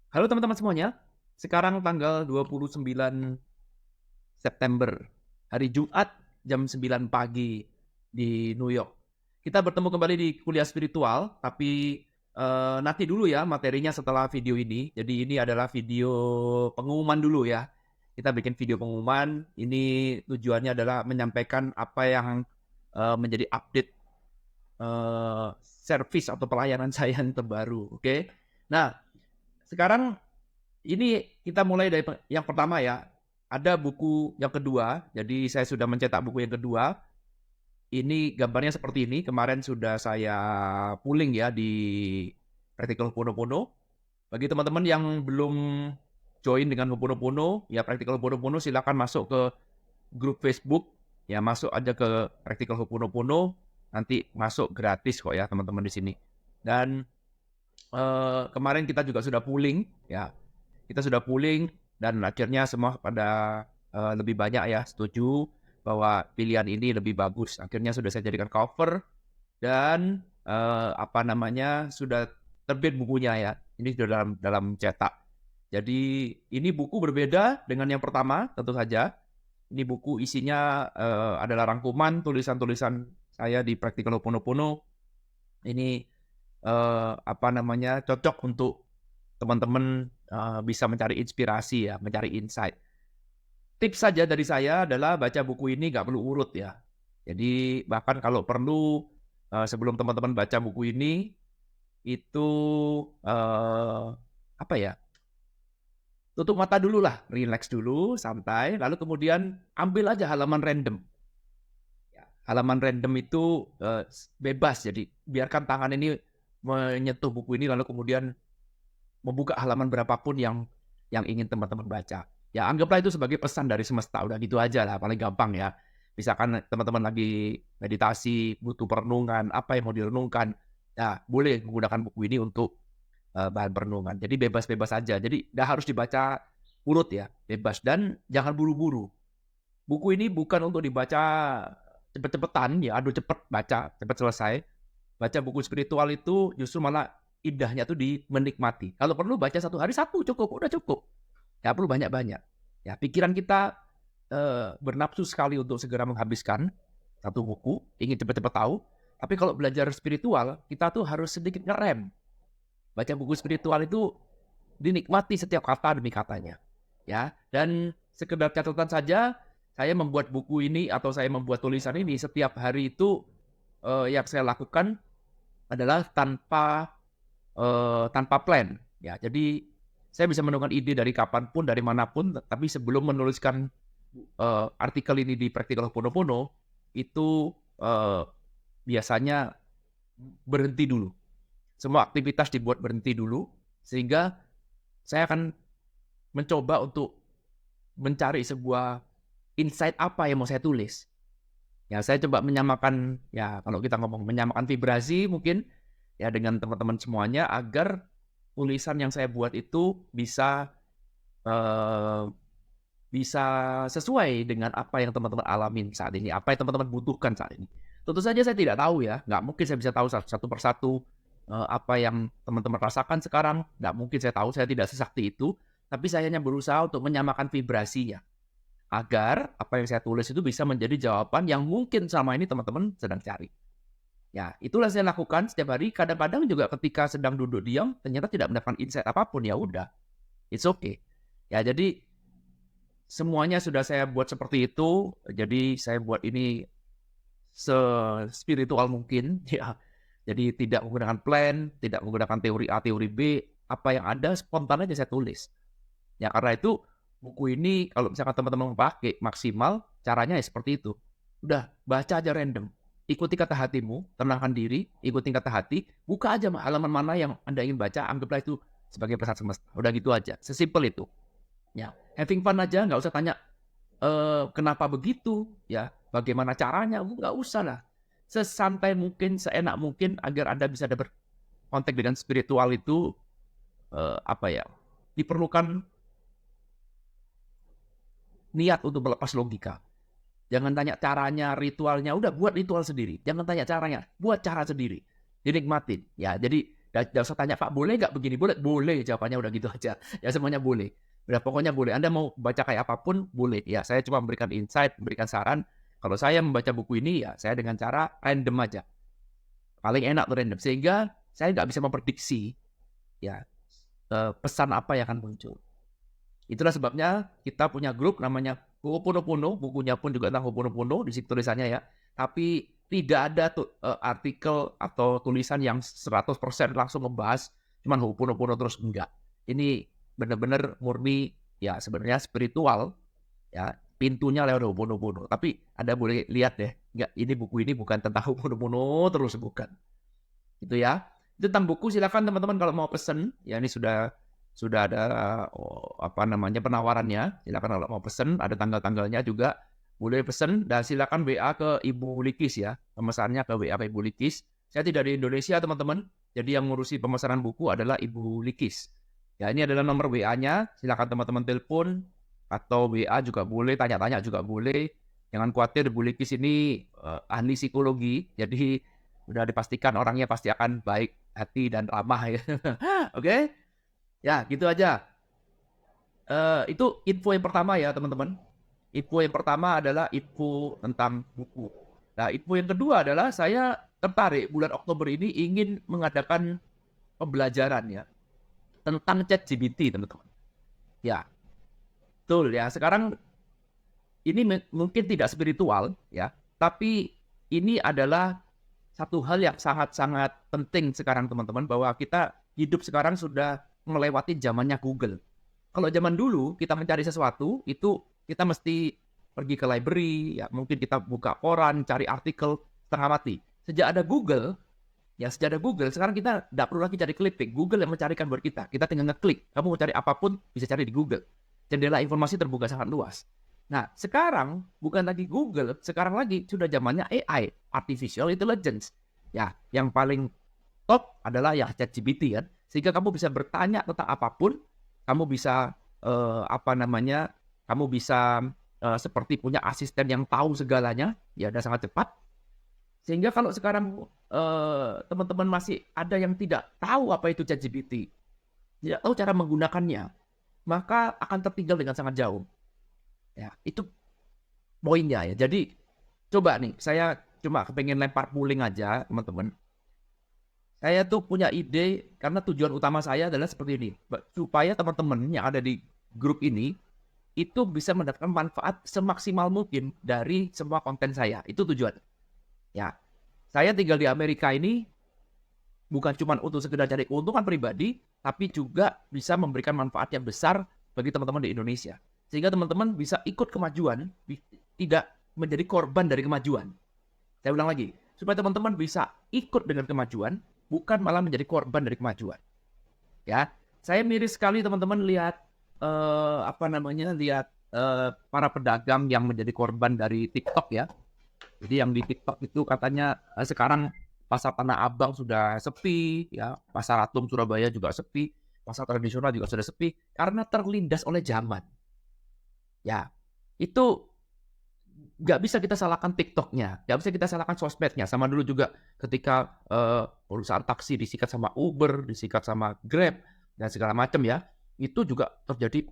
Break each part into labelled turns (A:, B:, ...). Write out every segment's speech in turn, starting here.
A: Halo teman-teman semuanya, sekarang tanggal 29 September, hari Jumat jam 9 pagi di New York. Kita bertemu kembali di kuliah spiritual, tapi nanti dulu ya materinya setelah video ini. Jadi ini adalah video pengumuman dulu ya. Kita bikin video pengumuman, ini tujuannya adalah menyampaikan apa yang menjadi update service atau pelayanan saya yang terbaru, oke? Nah, sekarang ini kita mulai dari yang pertama ya. Ada buku yang kedua, jadi saya sudah mencetak buku yang kedua. Ini gambarnya seperti ini. Kemarin sudah saya pooling ya di Practical Ho'oponopono. Bagi teman-teman yang belum join dengan Ho'oponopono, ya Practical Ho'oponopono silakan masuk ke grup Facebook. Ya masuk aja ke Practical Ho'oponopono. Nanti masuk gratis kok ya teman-teman di sini. Dan kemarin kita juga sudah pooling ya. Kita sudah pooling dan akhirnya semua pada lebih banyak ya setuju bahwa pilihan ini lebih bagus. Akhirnya sudah saya jadikan cover dan sudah terbit bukunya ya. Ini sudah dalam cetak. Jadi ini buku berbeda dengan yang pertama tentu saja. Ini buku isinya adalah rangkuman tulisan-tulisan saya di Practical Ho'oponopono. Ini cocok untuk teman-teman bisa mencari inspirasi ya, mencari insight. Tips saja dari saya adalah baca buku ini nggak perlu urut ya. Jadi bahkan kalau perlu sebelum teman-teman baca buku ini itu uh, apa ya? Tutup mata dulu lah, relax dulu, santai, lalu kemudian ambil aja halaman random. Ya, halaman random itu bebas, jadi biarkan tangan ini menyentuh buku ini lalu kemudian membuka halaman berapapun yang ingin teman-teman baca. Ya anggaplah itu sebagai pesan dari semesta, udah gitu aja lah, paling gampang ya. Misalkan teman-teman lagi meditasi, butuh perenungan, apa yang mau direnungkan, ya boleh menggunakan buku ini untuk bahan perenungan. Jadi bebas-bebas aja. Jadi nggak harus dibaca urut ya, bebas. Dan jangan buru-buru. Buku ini bukan untuk dibaca cepet-cepetan, ya aduh cepet baca, cepet selesai. Baca buku spiritual itu justru malah indahnya tuh di menikmati. Kalau perlu baca satu hari satu cukup, udah cukup. Nggak perlu banyak-banyak. Ya, pikiran kita bernafsu sekali untuk segera menghabiskan satu buku, ingin cepat-cepat tahu. Tapi kalau belajar spiritual, kita tuh harus sedikit ngerem. Baca buku spiritual itu dinikmati setiap kata demi katanya. Ya, dan sekedar catatan saja, saya membuat buku ini atau saya membuat tulisan ini setiap hari itu yang saya lakukan adalah tanpa plan. Ya, jadi saya bisa menemukan ide dari kapanpun, dari manapun, tapi sebelum menuliskan artikel ini di Practical Ho'oponopono, itu biasanya berhenti dulu. Semua aktivitas dibuat berhenti dulu, sehingga saya akan mencoba untuk mencari sebuah insight apa yang mau saya tulis. Ya, saya coba menyamakan, ya kalau kita ngomong menyamakan vibrasi mungkin ya dengan teman-teman semuanya agar tulisan yang saya buat itu bisa uh, bisa sesuai dengan apa yang teman-teman alamin saat ini, apa yang teman-teman butuhkan saat ini. Tentu saja saya tidak tahu ya, nggak mungkin saya bisa tahu satu persatu apa yang teman-teman rasakan sekarang, nggak mungkin saya tahu, saya tidak sesakti itu, tapi saya hanya berusaha untuk menyamakan vibrasinya, agar apa yang saya tulis itu bisa menjadi jawaban yang mungkin selama ini teman-teman sedang cari. Ya, itulah saya lakukan setiap hari. Kadang-kadang juga ketika sedang duduk diam, ternyata tidak mendapatkan insight apapun, ya udah, it's okay. Ya, jadi semuanya sudah saya buat seperti itu. Jadi saya buat ini se-spiritual mungkin, ya. Jadi tidak menggunakan plan, tidak menggunakan teori A, teori B, apa yang ada spontan aja saya tulis. Ya karena itu buku ini kalau misalkan teman-teman pakai maksimal, caranya ya seperti itu. Udah, baca aja random. Ikuti kata hatimu, tenangkan diri, ikuti kata hati, buka aja halaman mana yang Anda ingin baca, anggaplah itu sebagai pesan semesta. Udah gitu aja, sesimpel itu. Ya, having fun aja, nggak usah tanya kenapa begitu, ya, bagaimana caranya, nggak usah lah. Sesantai mungkin, seenak mungkin agar Anda bisa dapat kontak dengan spiritual itu diperlukan niat untuk melepas logika. Jangan tanya caranya, ritualnya, udah buat ritual sendiri. Jangan tanya caranya, buat cara sendiri. Dinikmatin. Ya, jadi Nggak usah tanya, "Pak, boleh nggak begini?" "Boleh." "Boleh," jawabannya udah gitu aja. Ya semuanya boleh. Udah pokoknya boleh. Anda mau baca kayak apapun boleh. Ya saya cuma memberikan insight, memberikan saran. Kalau saya membaca buku ini ya saya dengan cara random aja. Paling enak tuh random. Sehingga saya nggak bisa memprediksi ya pesan apa yang akan muncul. Itulah sebabnya kita punya grup namanya Ho'oponopono, bukunya pun juga tentang Ho'oponopono, di situ tulisannya ya. Tapi tidak ada tuh artikel atau tulisan yang 100% langsung ngebahas cuman Ho'oponopono terus, enggak. Ini benar-benar murni ya sebenarnya spiritual ya, pintunya lewat Ho'oponopono. Tapi Anda boleh lihat deh, enggak, ini buku ini bukan tentang Ho'oponopono terus, bukan. Gitu ya. Itu tentang buku, silakan teman-teman kalau mau pesen, ya ini sudah ada apa namanya penawarannya. Silakan kalau mau pesen, ada tanggal-tanggalnya juga. Boleh pesen dan silakan WA ke Ibu Likis ya. Pemesannya ke WA ke Ibu Likis. Saya tidak di Indonesia, teman-teman. Jadi yang ngurusi pemesanan buku adalah Ibu Likis. Ya, ini adalah nomor WA-nya. Silakan teman-teman telepon atau WA juga boleh, tanya-tanya juga boleh. Jangan khawatir, Ibu Likis ini ahli psikologi. Jadi udah dipastikan orangnya pasti akan baik hati dan ramah ya. Oke? Ya, gitu aja. Itu info yang pertama ya, teman-teman. Info yang pertama adalah info tentang buku. Nah, info yang kedua adalah saya tertarik bulan Oktober ini ingin mengadakan pembelajaran ya tentang ChatGPT, teman-teman. Ya, betul ya. Sekarang ini mungkin tidak spiritual ya, tapi ini adalah satu hal yang sangat-sangat penting sekarang, teman-teman, bahwa kita hidup sekarang sudah melewati zamannya Google. Kalau zaman dulu kita mencari sesuatu itu kita mesti pergi ke library, ya mungkin kita buka koran, cari artikel setengah mati. Sejak ada Google, sekarang kita tidak perlu lagi cari clipping. Google yang mencarikan buat kita. Kita tinggal ngeklik. Kamu mau cari apapun bisa cari di Google. Jendela informasi terbuka sangat luas. Nah, sekarang bukan lagi Google, sekarang lagi sudah zamannya AI, Artificial Intelligence. Ya, yang paling top adalah ya ChatGPT kan. Sehingga kamu bisa bertanya tentang apapun, kamu bisa apa namanya? Kamu bisa seperti punya asisten yang tahu segalanya, ya dan sangat cepat. Sehingga kalau sekarang teman-teman masih ada yang tidak tahu apa itu ChatGPT, tidak tahu cara menggunakannya, maka akan tertinggal dengan sangat jauh. Ya, itu poinnya ya. Jadi coba nih, saya cuma kepengen lempar puling aja, teman-teman. Saya tuh punya ide karena tujuan utama saya adalah seperti ini, supaya teman-teman yang ada di grup ini itu bisa mendapatkan manfaat semaksimal mungkin dari semua konten saya. Itu tujuan. Ya, saya tinggal di Amerika ini bukan cuma untuk sekedar cari keuntungan pribadi, tapi juga bisa memberikan manfaat yang besar bagi teman-teman di Indonesia. Sehingga teman-teman bisa ikut kemajuan, tidak menjadi korban dari kemajuan. Saya ulang lagi, supaya teman-teman bisa ikut dengan kemajuan, bukan malah menjadi korban dari kemajuan. Ya, saya miris sekali teman-teman lihat para pedagang yang menjadi korban dari TikTok ya. Jadi yang di TikTok itu katanya sekarang pasar Tanah Abang sudah sepi, ya pasar Atom Surabaya juga sepi, pasar tradisional juga sudah sepi karena terlindas oleh zaman. Ya, itu nggak bisa kita salahkan TikToknya, nggak bisa kita salahkan sosmednya. Sama dulu juga ketika perusahaan taksi disikat sama Uber, disikat sama Grab dan segala macam ya, itu juga terjadi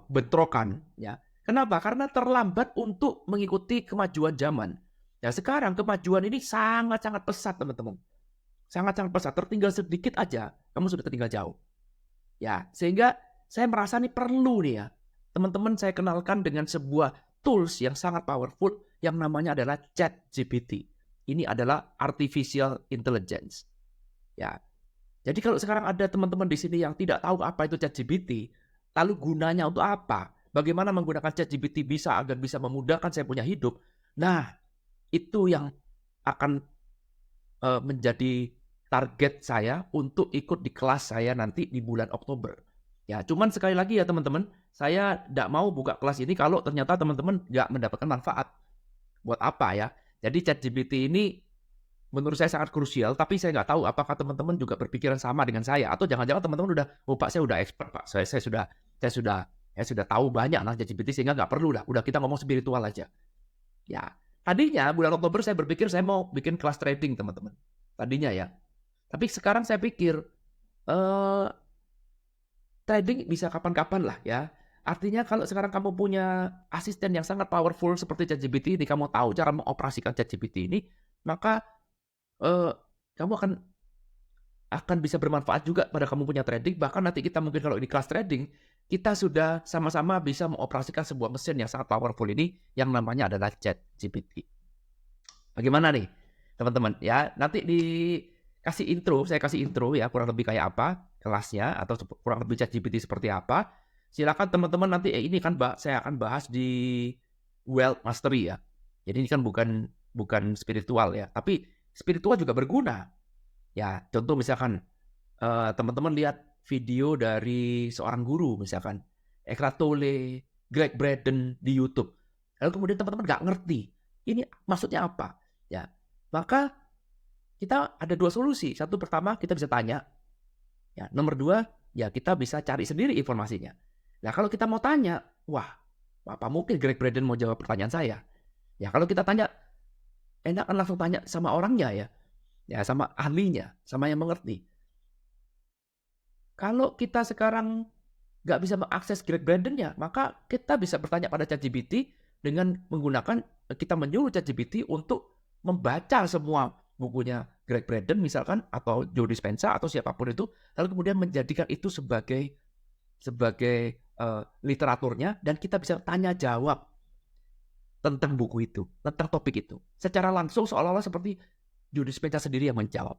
A: bentrokan ya. Kenapa? Karena terlambat untuk mengikuti kemajuan zaman. Ya sekarang kemajuan ini sangat-sangat pesat, teman-teman. Sangat-sangat pesat. Tertinggal sedikit aja, kamu sudah tertinggal jauh. Ya, sehingga saya merasa ini perlu nih ya. Teman-teman saya kenalkan dengan sebuah tools yang sangat powerful yang namanya adalah ChatGPT. Ini adalah Artificial Intelligence. Ya, jadi kalau sekarang ada teman-teman di sini yang tidak tahu apa itu ChatGPT, lalu gunanya untuk apa? Bagaimana menggunakan ChatGPT agar bisa memudahkan saya punya hidup? Nah, itu yang akan menjadi target saya untuk ikut di kelas saya nanti di bulan Oktober. Ya, cuman sekali lagi ya teman-teman, saya tidak mau buka kelas ini kalau ternyata teman-teman nggak mendapatkan manfaat. Buat apa ya? Jadi ChatGPT ini menurut saya sangat krusial, tapi saya nggak tahu apakah teman-teman juga berpikiran sama dengan saya atau jangan-jangan teman-teman udah, oh Pak saya udah expert Pak, saya sudah tahu banyak lah ChatGPT sehingga nggak perlu lah, udah kita ngomong spiritual aja. Ya, Tadinya bulan Oktober saya berpikir saya mau bikin kelas trading, teman-teman. Tadinya ya. Tapi sekarang saya pikir, eee, trading bisa kapan-kapan lah ya. Artinya kalau sekarang kamu punya asisten yang sangat powerful seperti ChatGPT ini, kamu tahu cara mengoperasikan ChatGPT ini, maka, eee, kamu akan bisa bermanfaat juga pada kamu punya trading, bahkan nanti kita mungkin kalau ini kelas trading, kita sudah sama-sama bisa mengoperasikan sebuah mesin yang sangat powerful ini, yang namanya adalah ChatGPT. Bagaimana nih, teman-teman? Ya, nanti saya kasih intro ya, kurang lebih kayak apa kelasnya, atau kurang lebih ChatGPT seperti apa. Silakan teman-teman nanti ini kan saya akan bahas di Wealth Mastery ya. Jadi ini kan bukan spiritual ya, tapi spiritual juga berguna. Ya, contoh misalkan, teman-teman lihat video dari seorang guru misalkan, Eckhart Tolle, Greg Braden di YouTube. Lalu kemudian teman-teman nggak ngerti, ini maksudnya apa? Ya, maka kita ada 2 solusi. Satu, pertama kita bisa tanya, ya. Nomor 2, ya kita bisa cari sendiri informasinya. Nah, kalau kita mau tanya, wah, apa mungkin Greg Braden mau jawab pertanyaan saya? Ya kalau kita tanya, enak kan langsung tanya sama orangnya ya. Ya sama ahlinya, sama yang mengerti. Kalau kita sekarang nggak bisa mengakses Greg Braden-nya, maka kita bisa bertanya pada ChatGPT dengan menggunakan kita menyuruh ChatGPT untuk membaca semua bukunya Greg Braden misalkan, atau Joe Dispenza atau siapapun itu, lalu kemudian menjadikan itu sebagai literaturnya, dan kita bisa tanya jawab tentang buku itu, tentang topik itu. Secara langsung seolah-olah seperti Joe Dispenza sendiri yang menjawab,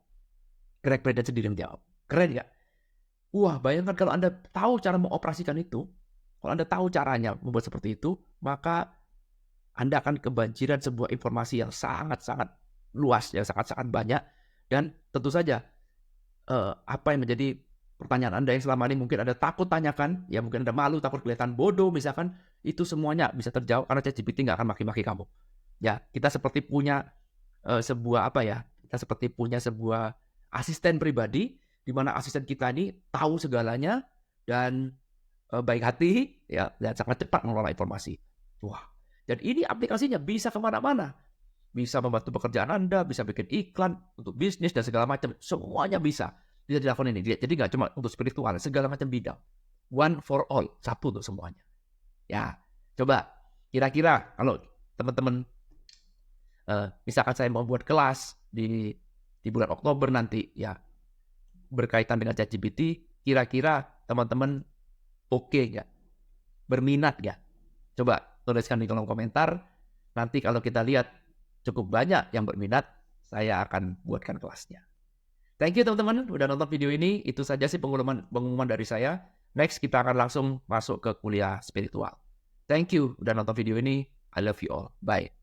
A: Greg Braden sendiri yang menjawab. Keren nggak? Wah, bayangkan kalau Anda tahu cara mengoperasikan itu, kalau Anda tahu caranya membuat seperti itu, maka Anda akan kebanjiran sebuah informasi yang sangat-sangat luas, yang sangat-sangat banyak, dan tentu saja apa yang menjadi pertanyaan Anda yang selama ini mungkin Anda takut tanyakan, ya mungkin Anda malu, takut kelihatan bodoh misalkan, itu semuanya bisa terjawab karena ChatGPT nggak akan maki-maki kamu. Ya, kita seperti punya sebuah apa ya, kita seperti punya sebuah asisten pribadi, di mana asisten kita ini tahu segalanya dan baik hati, ya, dan sangat cepat mengelola informasi. Wah, dan ini aplikasinya bisa kemana-mana. Bisa membantu pekerjaan Anda, bisa bikin iklan untuk bisnis dan segala macam. Semuanya bisa dilakukan ini. Jadi nggak cuma untuk spiritual, segala macam bidang. One for all, satu untuk semuanya. Ya, coba kira-kira kalau teman-teman misalkan saya mau buat kelas di bulan Oktober nanti, ya berkaitan dengan ChatGPT, kira-kira teman-teman oke nggak? Berminat nggak? Coba tuliskan di kolom komentar. Nanti kalau kita lihat cukup banyak yang berminat, saya akan buatkan kelasnya. Thank you teman-teman udah nonton video ini. Itu saja sih pengumuman dari saya. Next kita akan langsung masuk ke kuliah spiritual. Thank you udah nonton video ini. I love you all. Bye.